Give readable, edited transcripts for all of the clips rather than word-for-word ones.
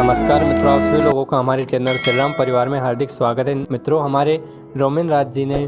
नमस्कार मित्रों, आप सभी लोगों का हमारे चैनल श्री राम परिवार में हार्दिक स्वागत है। मित्रों, हमारे रोमिन राज जी ने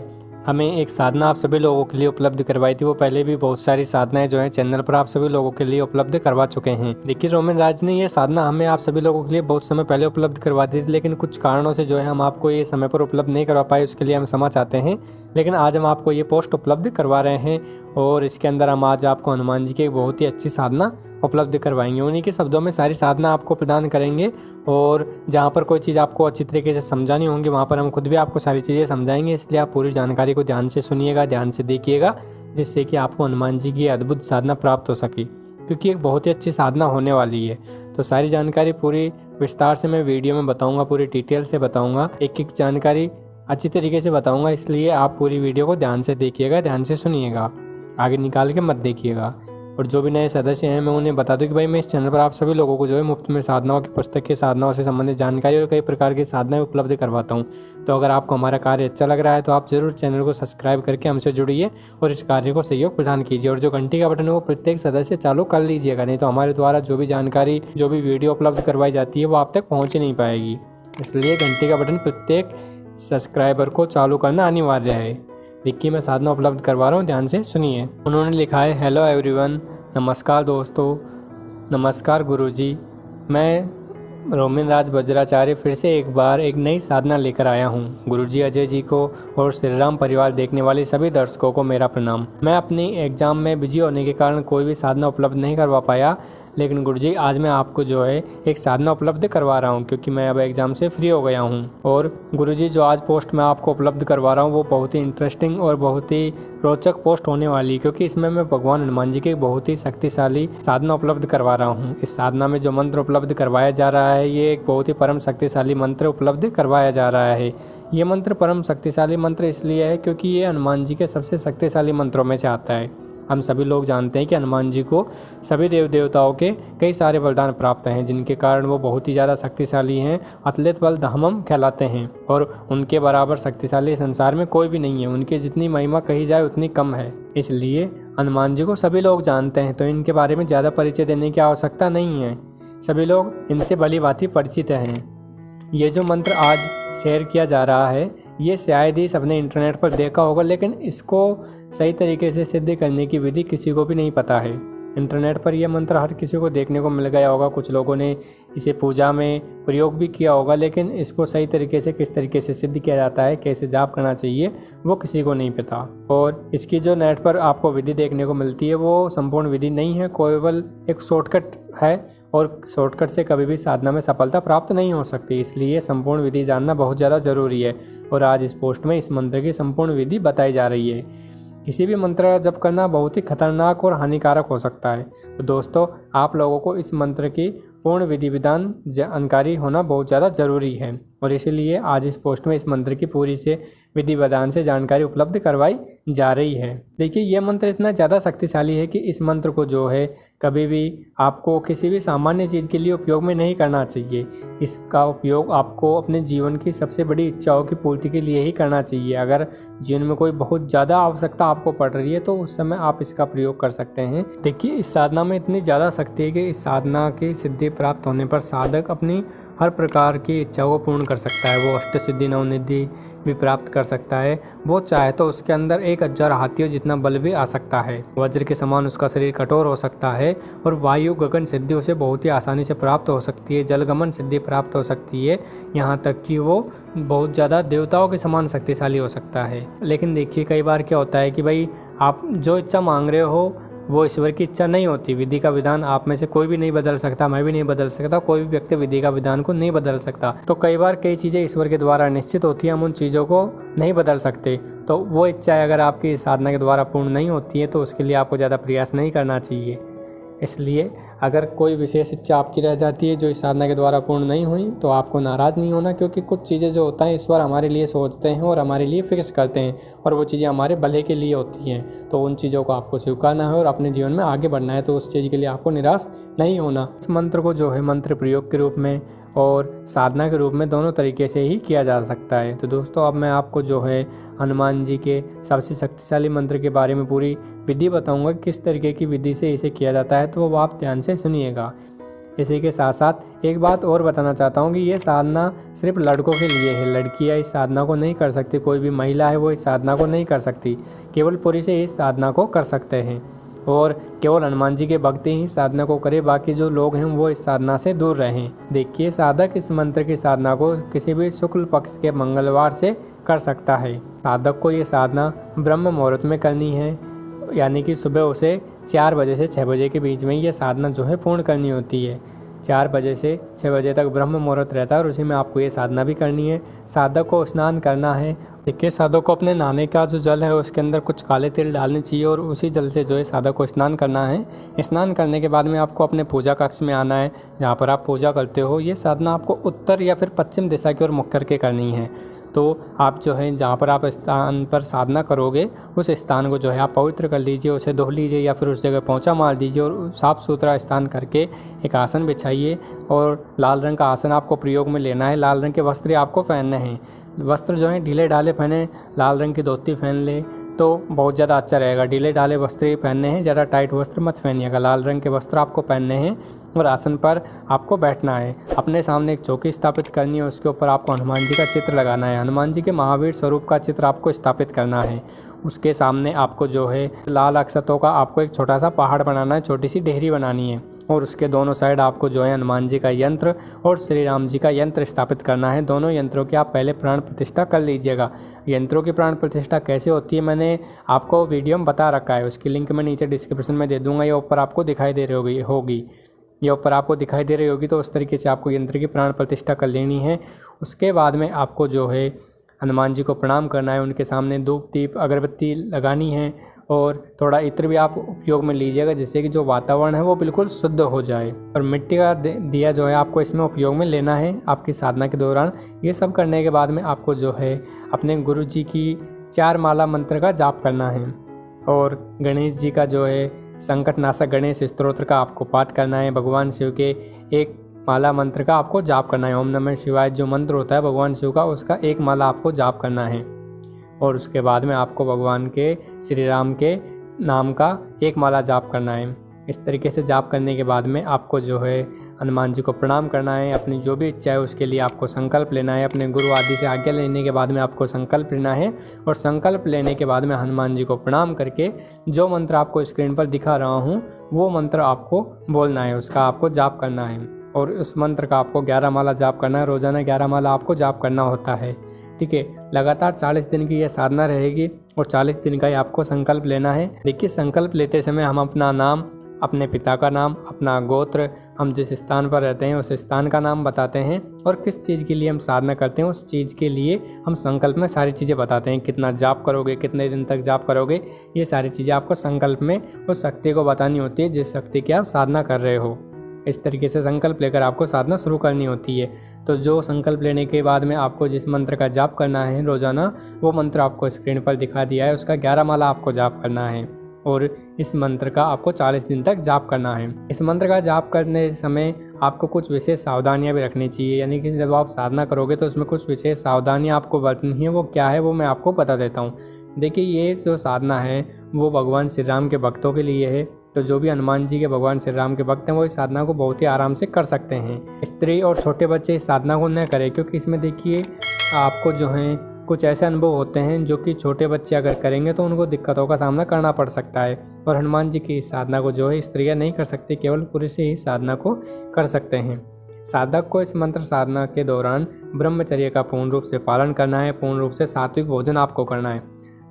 हमें एक साधना आप सभी लोगों के लिए उपलब्ध करवाई थी। वो पहले भी बहुत सारी साधनाएं जो है चैनल पर आप सभी लोगों के लिए उपलब्ध करवा चुके हैं। देखिए, रोमिन राज ने ये साधना हमें आप सभी लोगों के लिए बहुत समय पहले उपलब्ध करवा दी थी, लेकिन कुछ कारणों से जो है हम आपको ये समय पर उपलब्ध नहीं करवा पाए। उसके लिए हम क्षमा चाहते हैं, लेकिन आज हम आपको ये पोस्ट उपलब्ध करवा रहे हैं और इसके अंदर हम आज आपको हनुमान जी की एक बहुत ही अच्छी साधना उपलब्ध करवाएंगे। उन्हीं के शब्दों में सारी साधना आपको प्रदान करेंगे और जहाँ पर कोई चीज़ आपको अच्छी तरीके से समझानी होंगी वहाँ पर हम खुद भी आपको सारी चीज़ें समझाएंगे। इसलिए आप पूरी जानकारी को ध्यान से सुनिएगा, ध्यान से देखिएगा, जिससे कि आपको हनुमान जी की अद्भुत साधना प्राप्त हो सके, क्योंकि एक बहुत ही अच्छी साधना होने वाली है। तो सारी जानकारी पूरी विस्तार से मैं वीडियो में बताऊँगा, पूरी डिटेल से बताऊँगा, एक एक जानकारी अच्छी तरीके से बताऊँगा। इसलिए आप पूरी वीडियो को ध्यान से देखिएगा, ध्यान से सुनिएगा, आगे निकाल के मत देखिएगा। और जो भी नए सदस्य हैं मैं उन्हें बता दूं कि भाई मैं इस चैनल पर आप सभी लोगों को जो है मुफ्त में साधनाओं की पुस्तक के साधनाओं से संबंधित जानकारी और कई प्रकार की साधनाएं उपलब्ध करवाता हूं। तो अगर आपको हमारा कार्य अच्छा लग रहा है तो आप जरूर चैनल को सब्सक्राइब करके हमसे जुड़िए और इस कार्य को सहयोग प्रदान कीजिए। और जो घंटी का बटन है वो प्रत्येक सदस्य चालू कर लीजिएगा, नहीं तो हमारे द्वारा जो भी जानकारी, जो भी वीडियो उपलब्ध करवाई जाती है वो आप तक पहुँच ही नहीं पाएगी। इसलिए घंटी का बटन प्रत्येक सब्सक्राइबर को चालू करना अनिवार्य है। देखिए, मैं साधना उपलब्ध करवा रहा हूँ, ध्यान से सुनिए। उन्होंने लिखा है, हेलो एवरीवन, नमस्कार दोस्तों, नमस्कार गुरुजी। मैं रोमिन राज वज्राचार्य फिर से एक बार एक नई साधना लेकर आया हूँ। गुरुजी अजय जी को और श्री राम परिवार देखने वाले सभी दर्शकों को मेरा प्रणाम। मैं अपनी एग्ज़ाम में बिजी होने के कारण कोई भी साधना उपलब्ध नहीं करवा पाया, लेकिन गुरुजी आज मैं आपको जो है एक साधना उपलब्ध करवा रहा हूँ, क्योंकि मैं अब एग्ज़ाम से फ्री हो गया हूँ। और गुरुजी जो आज पोस्ट मैं आपको उपलब्ध करवा रहा हूँ वो बहुत ही इंटरेस्टिंग और बहुत ही रोचक पोस्ट होने वाली है, क्योंकि इसमें मैं भगवान हनुमान जी की एक बहुत ही शक्तिशाली साधना उपलब्ध करवा रहा हूँ। इस साधना में जो मंत्र उपलब्ध करवाया जा रहा है ये एक बहुत ही परम शक्तिशाली मंत्र उपलब्ध करवाया जा रहा है। ये मंत्र परम शक्तिशाली मंत्र इसलिए है क्योंकि ये हनुमान जी के सबसे शक्तिशाली मंत्रों में से आता है। हम सभी लोग जानते हैं कि हनुमान जी को सभी देव देवताओं के कई सारे वरदान प्राप्त हैं, जिनके कारण वो बहुत ही ज़्यादा शक्तिशाली हैं, अतुलित बल धामम कहलाते हैं। और उनके बराबर शक्तिशाली संसार में कोई भी नहीं है। उनकी जितनी महिमा कही जाए उतनी कम है। इसलिए हनुमान जी को सभी लोग जानते हैं, तो इनके बारे में ज़्यादा परिचय देने की आवश्यकता नहीं है। सभी लोग इनसे भली भांति परिचित हैं। ये जो मंत्र आज शेयर किया जा रहा है ये शायद ही सबने इंटरनेट पर देखा होगा, लेकिन इसको सही तरीके से सिद्ध करने की विधि किसी को भी नहीं पता है। इंटरनेट पर यह मंत्र हर किसी को देखने को मिल गया होगा, कुछ लोगों ने इसे पूजा में प्रयोग भी किया होगा, लेकिन इसको सही तरीके से किस तरीके से सिद्ध किया जाता है, कैसे जाप करना चाहिए, वो किसी को नहीं पता। और इसकी जो नेट पर आपको विधि देखने को मिलती है वो संपूर्ण विधि नहीं है, केवल एक शॉर्टकट है, और शॉर्टकट से कभी भी साधना में सफलता प्राप्त नहीं हो सकती। इसलिए संपूर्ण विधि जानना बहुत ज़्यादा ज़रूरी है। और आज इस पोस्ट में इस मंत्र की संपूर्ण विधि बताई जा रही है। किसी भी मंत्र का जप करना बहुत ही खतरनाक और हानिकारक हो सकता है। तो दोस्तों, आप लोगों को इस मंत्र की पूर्ण विधि विधान जानकारी होना बहुत ज़्यादा ज़रूरी है, और इसीलिए आज इस पोस्ट में इस मंत्र की पूरी से विधि विधान से जानकारी उपलब्ध करवाई जा रही है। देखिए, यह मंत्र इतना ज़्यादा शक्तिशाली है कि इस मंत्र को जो है कभी भी आपको किसी भी सामान्य चीज़ के लिए उपयोग में नहीं करना चाहिए। इसका उपयोग आपको अपने जीवन की सबसे बड़ी इच्छाओं की पूर्ति के लिए ही करना चाहिए। अगर जीवन में कोई बहुत ज़्यादा आवश्यकता आपको पड़ रही है तो उस समय आप इसका प्रयोग कर सकते हैं। देखिए, इस साधना में इतनी ज़्यादा शक्ति है कि इस साधना की सिद्धि प्राप्त होने पर साधक अपनी हर प्रकार की इच्छाओं को पूर्ण कर सकता है। वो अष्ट सिद्धि नवनिधि भी प्राप्त कर सकता है। वो चाहे तो उसके अंदर 1000 हाथियों जितना बल भी आ सकता है। वज्र के समान उसका शरीर कठोर हो सकता है, और वायु गगन सिद्धि उसे बहुत ही आसानी से प्राप्त हो सकती है। जलगमन सिद्धि प्राप्त हो सकती है, यहाँ तक कि वो बहुत ज़्यादा देवताओं के समान शक्तिशाली हो सकता है। लेकिन देखिए, कई बार क्या होता है कि भाई आप जो इच्छा मांग रहे हो वो ईश्वर की इच्छा नहीं होती। विधि का विधान आप में से कोई भी नहीं बदल सकता, मैं भी नहीं बदल सकता, कोई भी व्यक्ति विधि का विधान को नहीं बदल सकता। तो कई बार कई चीज़ें ईश्वर के द्वारा निश्चित होती हैं, हम उन चीज़ों को नहीं बदल सकते। तो वो इच्छा अगर आपकी साधना के द्वारा पूर्ण नहीं होती है तो उसके लिए आपको ज़्यादा प्रयास नहीं करना चाहिए। इसलिए अगर कोई विशेष इच्छा आपकी रह जाती है जो इस साधना के द्वारा पूर्ण नहीं हुई तो आपको नाराज़ नहीं होना, क्योंकि कुछ चीज़ें जो होता है ईश्वर हमारे लिए सोचते हैं और हमारे लिए फिक्स करते हैं, और वो चीज़ें हमारे भले के लिए होती हैं। तो उन चीज़ों को आपको स्वीकारना है और अपने जीवन में आगे बढ़ना है, तो उस चीज़ के लिए आपको निराश नहीं होना। इस मंत्र को जो है मंत्र प्रयोग के रूप में और साधना के रूप में दोनों तरीके से ही किया जा सकता है। तो दोस्तों, अब मैं आपको जो है हनुमान जी के सबसे शक्तिशाली मंत्र के बारे में पूरी विधि बताऊंगा, किस तरीके की विधि से इसे किया जाता है, तो वो आप ध्यान से सुनिएगा। इसी के साथ साथ एक बात और बताना चाहता हूँ कि ये साधना सिर्फ लड़कों के लिए है। लड़कियाँ इस साधना को नहीं कर सकती, कोई भी महिला है वो इस साधना को नहीं कर सकती। केवल पुरुष ही इस साधना को कर सकते हैं और केवल हनुमान जी के भक्त ही साधना को करें, बाकी जो लोग हैं वो इस साधना से दूर रहें। देखिए, साधक इस मंत्र की साधना को किसी भी शुक्ल पक्ष के मंगलवार से कर सकता है। साधक को ये साधना ब्रह्म मुहूर्त में करनी है, यानी कि सुबह उसे 4 बजे से 6 बजे के बीच में ये साधना जो है पूर्ण करनी होती है। 4 बजे से 6 बजे तक ब्रह्म मुहूर्त रहता है और उसी में आपको ये साधना भी करनी है। साधक को स्नान करना है। देखिए, साधक को अपने नहाने का जो जल है उसके अंदर कुछ काले तिल डालने चाहिए और उसी जल से जो है साधक को स्नान करना है। स्नान करने के बाद में आपको अपने पूजा कक्ष में आना है, जहाँ पर आप पूजा करते हो। ये साधना आपको उत्तर या फिर पश्चिम दिशा की ओर मुख करके करनी है। तो आप जो है जहाँ पर आप स्थान पर साधना करोगे उस स्थान को जो है आप पवित्र कर लीजिए, उसे धो लीजिए या फिर उस जगह पोंछा मार दीजिए और साफ़ सुथरा स्थान करके एक आसन बिछाइए। और लाल रंग का आसन आपको प्रयोग में लेना है। लाल रंग के वस्त्र आपको पहनने हैं। वस्त्र जो है ढीले ढाले पहने, लाल रंग की धोती पहन ले तो बहुत ज़्यादा अच्छा रहेगा। ढीले ढाले वस्त्र पहनने हैं, ज़्यादा टाइट वस्त्र मत पहनिएगा। लाल रंग के वस्त्र आपको पहनने हैं और आसन पर आपको बैठना है। अपने सामने एक चौकी स्थापित करनी है, उसके ऊपर आपको हनुमान जी का चित्र लगाना है। हनुमान जी के महावीर स्वरूप का चित्र आपको स्थापित करना है। उसके सामने आपको जो है लाल अक्षतों का आपको एक छोटा सा पहाड़ बनाना है, छोटी सी डेहरी बनानी है और उसके दोनों साइड आपको जो है हनुमान जी का यंत्र और श्री राम जी का यंत्र स्थापित करना है। दोनों यंत्रों की आप पहले प्राण प्रतिष्ठा कर लीजिएगा। यंत्रों की प्राण प्रतिष्ठा कैसे होती है मैंने आपको वीडियो में बता रखा है, उसकी लिंक मैं नीचे डिस्क्रिप्शन में दे दूँगा। ये ऊपर आपको दिखाई दे रही होगी, ये ऊपर आपको दिखाई दे रही होगी। तो उस तरीके से आपको यंत्र की प्राण प्रतिष्ठा कर लेनी है। उसके बाद में आपको जो है हनुमान जी को प्रणाम करना है, उनके सामने धूप दीप अगरबत्ती लगानी है और थोड़ा इत्र भी आप उपयोग में लीजिएगा, जिससे कि जो वातावरण है वो बिल्कुल शुद्ध हो जाए। और मिट्टी का दिया जो है आपको इसमें उपयोग में लेना है आपकी साधना के दौरान। ये सब करने के बाद में आपको जो है अपने गुरु जी की 4 माला मंत्र का जाप करना है और गणेश जी का जो है संकटनाशक गणेश स्तोत्र का आपको पाठ करना है। भगवान शिव के 1 माला मंत्र का आपको जाप करना है। ओम नमः शिवाय जो मंत्र होता है भगवान शिव का, उसका 1 माला आपको जाप करना है। और उसके बाद में आपको भगवान के श्री राम के नाम का 1 माला जाप करना है। इस तरीके से जाप करने के बाद में आपको जो है हनुमान जी को प्रणाम करना है। अपनी जो भी इच्छा है उसके लिए आपको संकल्प लेना है। अपने गुरु आदि से आज्ञा लेने के बाद में आपको संकल्प लेना है और संकल्प लेने के बाद में हनुमान जी को प्रणाम करके जो मंत्र आपको स्क्रीन पर दिखा रहा हूँ वो मंत्र आपको बोलना है, उसका आपको जाप करना है। और उस मंत्र का आपको 11 माला जाप करना है। रोज़ाना 11 माला आपको जाप करना होता है। ठीक है, लगातार 40 दिन की यह साधना रहेगी और 40 दिन का ही आपको संकल्प लेना है। देखिए, संकल्प लेते समय हम अपना नाम, अपने पिता का नाम, अपना गोत्र, हम जिस स्थान पर रहते हैं उस स्थान का नाम बताते हैं और किस चीज़ के लिए हम साधना करते हैं उस चीज़ के लिए हम संकल्प में सारी चीज़ें बताते हैं। कितना जाप करोगे, कितने दिन तक जाप करोगे, ये सारी चीज़ें आपको संकल्प में उस शक्ति को बतानी होती है जिस शक्ति की आप साधना कर रहे हो। इस तरीके से संकल्प लेकर आपको साधना शुरू करनी होती है। तो जो संकल्प लेने के बाद में आपको जिस मंत्र का जाप करना है रोज़ाना, वो मंत्र आपको स्क्रीन पर दिखा दिया है, उसका 11 माला आपको जाप करना है और इस मंत्र का आपको 40 दिन तक जाप करना है। इस मंत्र का जाप करने समय आपको कुछ विशेष सावधानियां भी रखनी चाहिए, यानी कि जब आप साधना करोगे तो उसमें कुछ विशेष सावधानियां आपको बरतनी है। वो क्या है वो मैं आपको बता देता हूँ। देखिए, ये जो साधना है वो भगवान श्री राम के भक्तों के लिए है। तो जो भी हनुमान जी के भगवान श्री राम के भक्त हैं वो इस साधना को बहुत ही आराम से कर सकते हैं। स्त्री और छोटे बच्चे इस साधना को न करें, क्योंकि इसमें देखिए आपको जो है कुछ ऐसे अनुभव होते हैं जो कि छोटे बच्चे अगर करेंगे तो उनको दिक्कतों का सामना करना पड़ सकता है। और हनुमान जी की इस साधना को जो है स्त्रियाँ नहीं कर सकती, केवल पुरुष ही इस साधना को कर सकते हैं। साधक को इस मंत्र साधना के दौरान ब्रह्मचर्य का पूर्ण रूप से पालन करना है। पूर्ण रूप से सात्विक भोजन आपको करना है।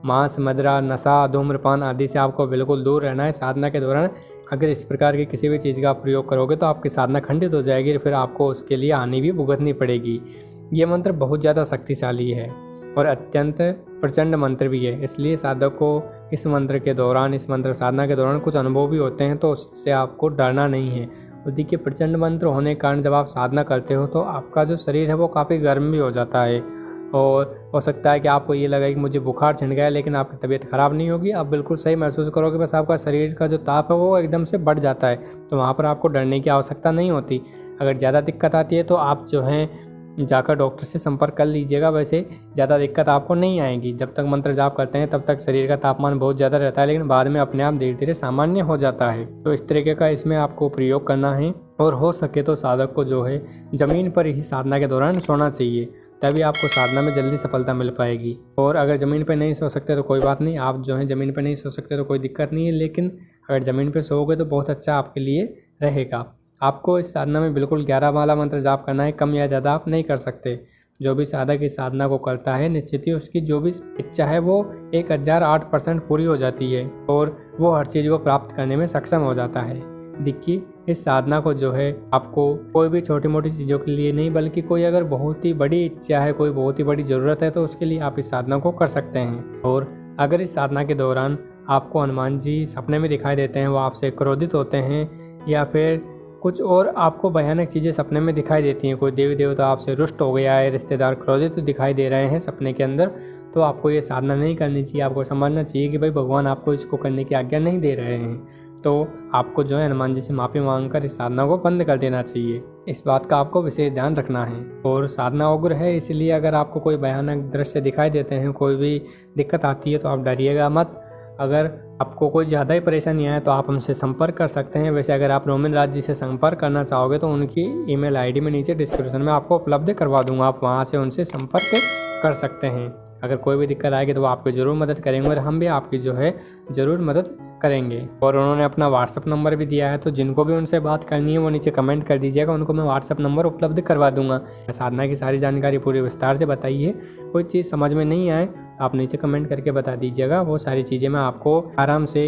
मांस, मदिरा, नशा, धूम्रपान आदि से आपको बिल्कुल दूर रहना है। साधना के दौरान अगर इस प्रकार की किसी भी चीज़ का प्रयोग करोगे तो आपकी साधना खंडित हो जाएगी, फिर आपको उसके लिए हानि भी भुगतनी पड़ेगी। ये मंत्र बहुत ज़्यादा शक्तिशाली है और अत्यंत प्रचंड मंत्र भी है, इसलिए साधक को इस मंत्र के दौरान, इस मंत्र साधना के दौरान कुछ अनुभव भी होते हैं तो उससे आपको डरना नहीं है। और देखिए, प्रचंड मंत्र होने के कारण जब आप साधना करते हो तो आपका जो शरीर है वो काफ़ी गर्म भी हो जाता है और हो सकता है कि आपको ये लगे कि मुझे बुखार छिड़ गया, लेकिन आपकी तबीयत ख़राब नहीं होगी, आप बिल्कुल सही महसूस करोगे। बस आपका शरीर का जो ताप है वो एकदम से बढ़ जाता है, तो वहाँ पर आपको डरने की आवश्यकता नहीं होती। अगर ज़्यादा दिक्कत आती है तो आप जो है जाकर डॉक्टर से संपर्क कर लीजिएगा। वैसे ज़्यादा दिक्कत आपको नहीं आएगी। जब तक मंत्र जाप करते हैं तब तक शरीर का तापमान बहुत ज़्यादा रहता है, लेकिन बाद में अपने आप धीरे धीरे सामान्य हो जाता है। तो इस तरीके का इसमें आपको प्रयोग करना है और हो सके तो साधक को जो है ज़मीन पर ही साधना के दौरान सोना चाहिए, तभी आपको साधना में जल्दी सफलता मिल पाएगी। और अगर ज़मीन पर नहीं सो सकते तो कोई बात नहीं, आप जो है ज़मीन पर नहीं सो सकते तो कोई दिक्कत नहीं है, लेकिन अगर ज़मीन पर सोओगे तो बहुत अच्छा आपके लिए रहेगा। आपको इस साधना में बिल्कुल 11 माला मंत्र जाप करना है, कम या ज़्यादा आप नहीं कर सकते। जो भी साधक इस साधना को करता है निश्चित ही उसकी जो भी इच्छा है वो 1008% पूरी हो जाती है और वो हर चीज़ को प्राप्त करने में सक्षम हो जाता है। देखिए, इस साधना को जो है आपको कोई भी छोटी मोटी चीज़ों के लिए नहीं, बल्कि कोई अगर बहुत ही बड़ी इच्छा है, कोई बहुत ही बड़ी ज़रूरत है तो उसके लिए आप इस साधना को कर सकते हैं। और अगर इस साधना के दौरान आपको हनुमान जी सपने में दिखाई देते हैं, वो आपसे क्रोधित होते हैं या फिर कुछ और आपको भयानक चीज़ें सपने में दिखाई देती हैं, कोई देवी देवता आपसे रुष्ट हो गया है, रिश्तेदार क्रोधित दिखाई दे रहे हैं सपने के अंदर, तो आपको ये साधना नहीं करनी चाहिए। आपको समझना चाहिए कि भाई भगवान आपको इसको करने की आज्ञा नहीं दे रहे हैं, तो आपको जो है हनुमान जी से माफ़ी मांगकर इस साधना को बंद कर देना चाहिए। इस बात का आपको विशेष ध्यान रखना है। और साधना उग्र है, इसलिए अगर आपको कोई भयानक दृश्य दिखाई देते हैं, कोई भी दिक्कत आती है तो आप डरिएगा मत। अगर आपको कोई ज़्यादा ही परेशानी आए तो आप हमसे संपर्क कर सकते हैं। वैसे अगर आप रोमिन राज जी से संपर्क करना चाहोगे तो उनकी ईमेल आईडी में नीचे डिस्क्रिप्शन में आपको उपलब्ध करवा दूंगा, आप वहां से उनसे संपर्क कर सकते हैं। अगर कोई भी दिक्कत आएगी तो वो आपकी ज़रूर मदद करेंगे और हम भी आपकी जो है ज़रूर मदद करेंगे। और उन्होंने अपना व्हाट्सअप नंबर भी दिया है, तो जिनको भी उनसे बात करनी है वो नीचे कमेंट कर दीजिएगा, उनको मैं व्हाट्सअप नंबर उपलब्ध करवा दूंगा। साधना की सारी जानकारी पूरी विस्तार से बताइए, कोई चीज़ समझ में नहीं आए आप नीचे कमेंट करके बता दीजिएगा, वो सारी चीज़ें मैं आपको आराम से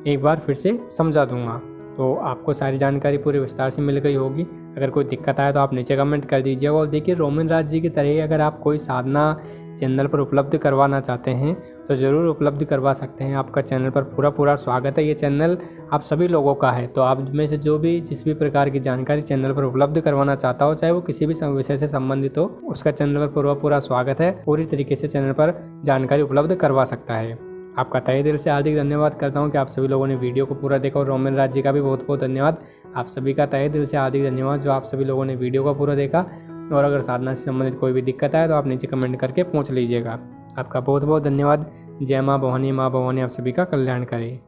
एक बार फिर से समझा दूँगा। तो आपको सारी जानकारी पूरी विस्तार से मिल गई होगी। अगर कोई दिक्कत आए तो आप नीचे कमेंट कर दीजिएगा। और देखिए, रोमिन राज जी की तरह ही अगर आप कोई साधना चैनल पर उपलब्ध करवाना चाहते हैं तो ज़रूर उपलब्ध करवा सकते हैं। आपका चैनल पर पूरा स्वागत है। ये चैनल आप सभी लोगों का है, तो आप में से जो भी जिस भी प्रकार की जानकारी चैनल पर उपलब्ध करवाना चाहता हो, चाहे वो किसी भी विषय से संबंधित हो, उसका चैनल पर पूरा स्वागत है। पूरी तरीके से चैनल पर जानकारी उपलब्ध करवा सकता है। आपका तहे दिल से हार्दिक धन्यवाद करता हूं कि आप सभी लोगों ने वीडियो को पूरा देखा, और रोमिन राज जी का भी बहुत बहुत धन्यवाद। आप सभी का तहे दिल से हार्दिक धन्यवाद जो आप सभी लोगों ने वीडियो को पूरा देखा। और अगर साधना से संबंधित कोई भी दिक्कत आए तो आप नीचे कमेंट करके पूछ लीजिएगा। आपका बहुत बहुत धन्यवाद। जय माँ भवानी, माँ भवानी आप सभी का कल्याण करे।